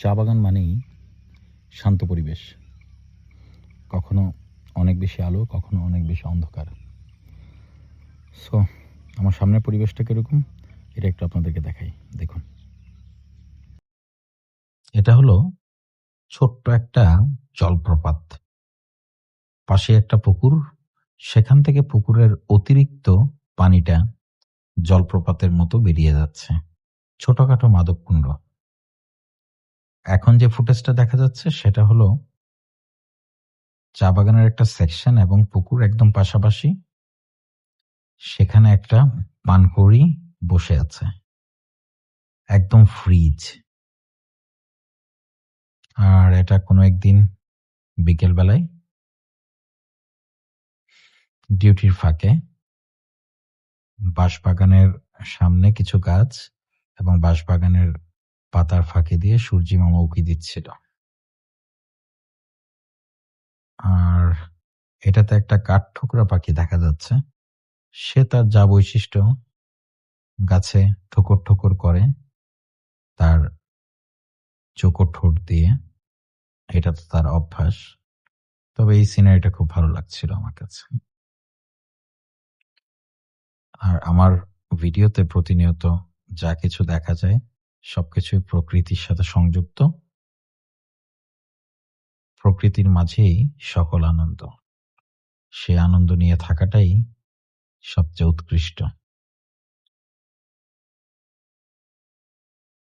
চা বাগান মানেই শান্ত পরিবেশ। কখনো অনেক বেশি আলো, কখনো অনেক বেশি অন্ধকার। সো আমার সামনের পরিবেশটা কিরকম এটা একটু আপনাদেরকে দেখাই। দেখুন। এটা হলো ছোট্ট একটা জলপ্রপাত। পাশে একটা পুকুর। সেখান থেকে পুকুরের অতিরিক্ত পানিটা জলপ্রপাতের মতো বেরিয়ে যাচ্ছে। ছোটখাটো মাদককুণ্ড। এখন যে ফুটেজটা দেখা যাচ্ছে সেটা হলো চা বাগানের একটা সেকশন এবং পুকুর একদম পাশাপাশি। সেখানে একটা পানকৌড়ি বসে আছে। একদম ফ্রিজ। আর এটা কোনো একদিন বিকেল বেলায় ডিউটির ফাঁকে বাঁশবাগানের সামনে কিছু গাছ এবং বাঁশবাগানের পাতার ফাঁকে দিয়ে সূর্যি মামা উঁকি দিচ্ছিল। আর এটাতে একটা কাঠঠোকরা পাখি দেখা যাচ্ছে। সে তার যা বৈশিষ্ট্য গাছে ঠোকর ঠোকর করে তার চোখর ঠোঁট দিয়ে। এটা তো তার অভ্যাস। তবে এই সিনারিটা খুব ভালো লাগছিল আমার কাছে। আর আমার ভিডিওতে প্রতিনিয়ত যা কিছু দেখা যায় সবকিছুই প্রকৃতির সাথে সংযুক্ত। প্রকৃতির মাঝেই সকল আনন্দ। সে আনন্দ নিয়ে থাকাটাই সবচেয়ে উৎকৃষ্ট।